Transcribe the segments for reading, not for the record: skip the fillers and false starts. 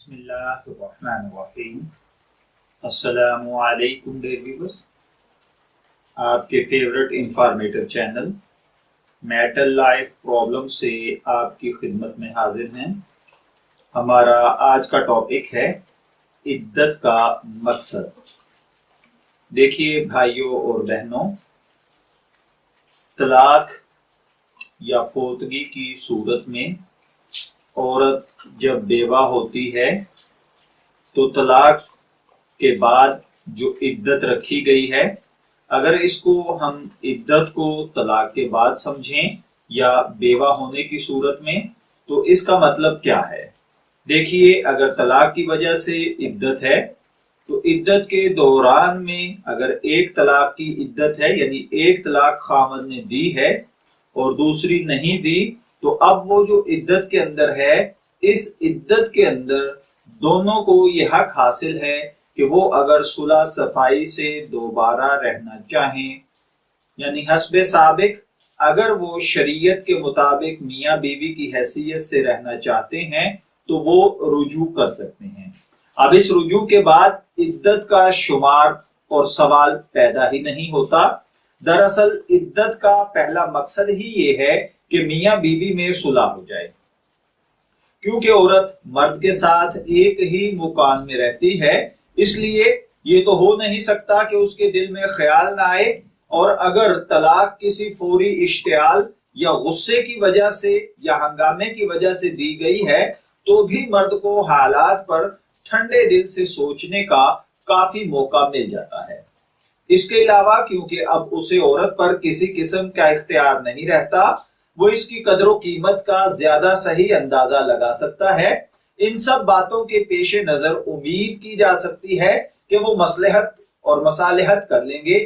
बिस्मिल्लाहिर्रहमानिर्रहीम। अस्सलामु अलैकुम डियर व्यूअर्स, आपके favourite informative channel metal life problem से आपकी खिदमत में हाजिर हैं। हमारा आज का टॉपिक है इद्दत का मकसद। देखिए भाइयों और बहनों, तलाक या फोतगी की सूरत में औरत जब बेवा होती है तो तलाक के बाद जो इद्दत रखी गई है, अगर इसको हम इद्दत को तलाक के बाद समझें या बेवा होने की सूरत में, तो इसका मतलब क्या है। देखिए, अगर तलाक की वजह से इद्दत है तो इद्दत के दौरान में अगर एक तलाक की इद्दत है, यानी एक तलाक खामद ने दी है और दूसरी नहीं दी, तो अब वो जो इद्दत के अंदर है, इस इद्दत के अंदर दोनों को ये हक हासिल है कि वो अगर सुलह सफाई से दोबारा रहना चाहें, यानी हस्बे साबिक अगर वो शरीयत के मुताबिक मियाँ बीवी की हैसियत से रहना चाहते हैं तो वो रुजू कर सकते हैं। अब इस रुजू के बाद इद्दत का शुमार और सवाल पैदा ही नहीं होता। दरअसल इद्दत का पहला मकसद ही ये है कि मियाँ बीवी में सुलह हो जाए, क्योंकि औरत मर्द के साथ एक ही मकान में रहती है, इसलिए ये तो हो नहीं सकता कि उसके दिल में ख्याल ना आए। और अगर तलाक किसी फौरी इश्तियाल या गुस्से की वजह से या हंगामे की वजह से दी गई है, तो भी मर्द को हालात पर ठंडे दिल से सोचने का काफी मौका मिल जाता है। इसके अलावा क्योंकि अब उसे औरत पर किसी किस्म का इख्तियार नहीं रहता, वो इसकी कदर कीमत का ज्यादा सही अंदाजा लगा सकता है। इन सब बातों के पेश नजर उम्मीद की जा सकती है कि वो मसलहत और मसालहत कर लेंगे।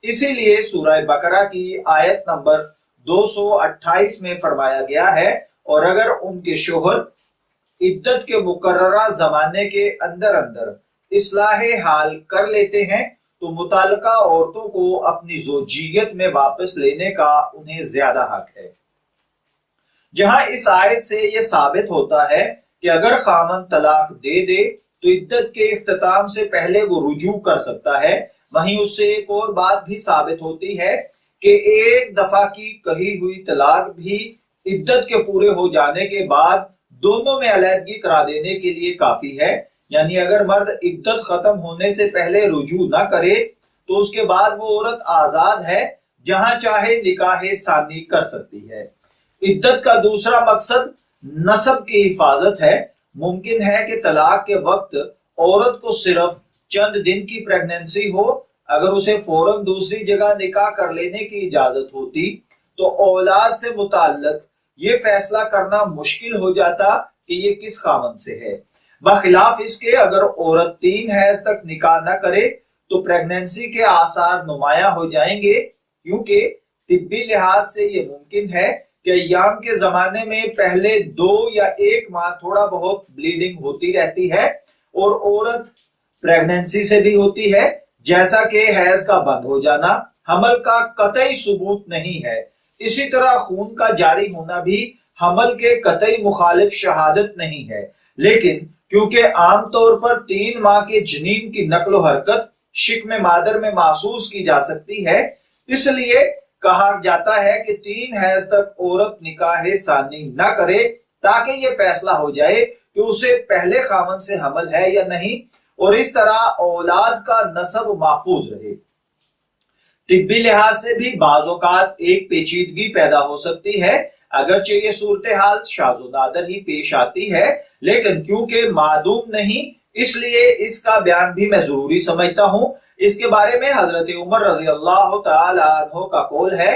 इसीलिए सूरह बकरा की आयत नंबर 228 में फरमाया गया है, और अगर उनके शोहर इद्दत के मुकर्ररा जमाने के अंदर अंदर इस्लाहे हाल कर लेते हैं तो मुताल्लिका औरतों को अपनी ज़ौजियत में वापस लेने का उन्हें ज्यादा हक है। जहां इस आयत से यह साबित होता है कि अगर खामन तलाक दे दे तो इद्दत के इख्तिताम से पहले वो रुजू कर सकता है। वहीं उससे एक और बात भी साबित होती है कि एक दफा की कही हुई तलाक भी इद्दत के पूरे हो जाने के बाद दोनों में अलहदगी करा देने के लिए काफी है। यानी अगर मर्द इद्दत खत्म होने से पहले रुजू ना करे तो उसके बाद वो औरत आजाद है, जहां चाहे निकाह सानी कर सकती है। इद्दत का दूसरा मकसद नसब की हिफाजत है। मुमकिन है कि तलाक के वक्त औरत को सिर्फ चंद दिन की प्रेगनेंसी हो, अगर उसे फौरन दूसरी जगह निकाह कर लेने की इजाजत होती तो औलाद से मुताल्लिक ये फैसला करना मुश्किल हो जाता कि ये किस खामन से है। बखिलाफ इसके अगर औरत 3 हैज तक निकाह न करे तो प्रेगनेंसी के आसार नुमाया हो जाएंगे, क्योंकि तिब्बी लिहाज से ये मुमकिन है कि अय्याम के जमाने में पहले 2 या 1 माह थोड़ा बहुत ब्लीडिंग होती रहती है और औरत प्रेगनेंसी से भी होती है, जैसा कि हैज का बंद हो जाना हमल का कतई सबूत नहीं है। इसी तरह खून का जारी होना भी हमल के कतई मुखालिफ शहादत नहीं है। लेकिन क्योंकि आमतौर पर 3 माह के जनीन की नकलो हरकत शिक्म मादर में महसूस की जा सकती है, इसलिए कहा जाता है कि 3 हैज तक औरत निकाह सानी न करे, ताकि यह फैसला हो जाए कि उसे पहले खामन से हमल है या नहीं, और इस तरह औलाद का नसब महफूज रहे। तिब्बी लिहाज से भी बाज़ औक़ात एक पेचीदगी पैदा हो सकती है, अगरचे ये सूरत हाल शाज़ो नादर ही पेश आती है, लेकिन क्योंकि मादूम नहीं, इसलिए इसका बयान भी मैं जरूरी समझता हूं। इसके बारे में हजरत उमर रजी अल्लाह तआला अन्हु का कौल है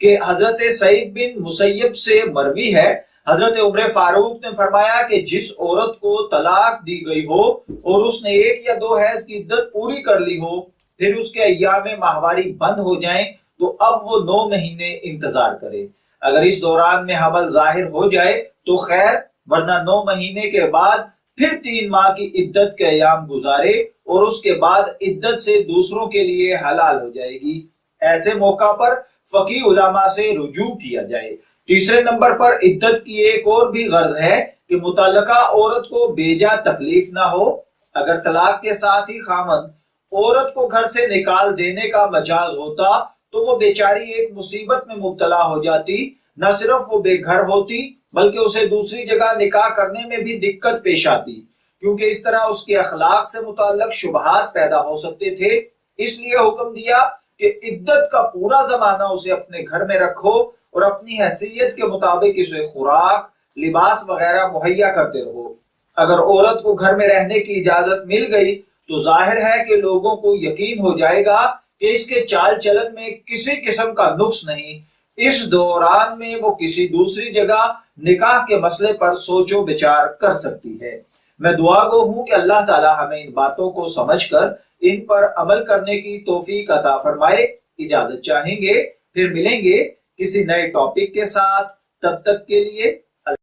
कि हजरत सईद बिन मुसय्यब से मरवी है, हजरत उमर फारूक ने फरमाया कि जिस औरत को तलाक दी गई हो और उसने 1 या 2 हैज की इद्दत पूरी कर ली हो, फिर उसके अय्याम माहवारी बंद हो जाएं, तो अब वो 9 महीने इंतजार करे। अगर इस दौरान में हमल जाहिर हो जाए तो खैर, वरना 9 महीने के बाद फिर 3 माह की इद्दत के अय्याम गुजारे और उसके बाद इद्दत से दूसरों के लिए हलाल हो जाएगी। ऐसे मौका पर फकीह उलमा से रुजू किया जाए। तीसरे नंबर पर इद्दत की एक और भी गर्ज है کہ متعلقہ عورت کو بیجا تکلیف نہ ہو۔ اگر طلاق کے ساتھ ہی خامند عورت کو گھر سے نکال دینے کا مجاز ہوتا تو وہ بیچاری ایک مصیبت میں مبتلا ہو جاتی، نہ صرف وہ بے گھر ہوتی بلکہ اسے دوسری جگہ نکاح کرنے میں بھی دقت پیش آتی، کیونکہ اس طرح اس کے اخلاق سے متعلق شبہات پیدا ہو سکتے تھے۔ اس لیے حکم دیا کہ عدت کا پورا زمانہ اسے اپنے گھر میں رکھو اور اپنی حیثیت کے مطابق اسے خوراک، لباس وغیرہ مہیا کرتے رہو۔ اگر عورت کو گھر میں رہنے کی اجازت مل گئی تو ظاہر ہے کہ لوگوں کو یقین ہو جائے گا کہ اس کے چال چلن میں کسی قسم کا نقص نہیں۔ اس دوران میں وہ کسی دوسری جگہ نکاح کے مسئلے پر سوچ و بچار کر سکتی ہے۔ میں دعا گو ہوں کہ اللہ تعالی ہمیں ان باتوں کو سمجھ کر ان پر عمل کرنے کی توفیق عطا فرمائے۔ اجازت چاہیں گے، پھر ملیں گے کسی نئے ٹاپک کے ساتھ، تب تک کے لیے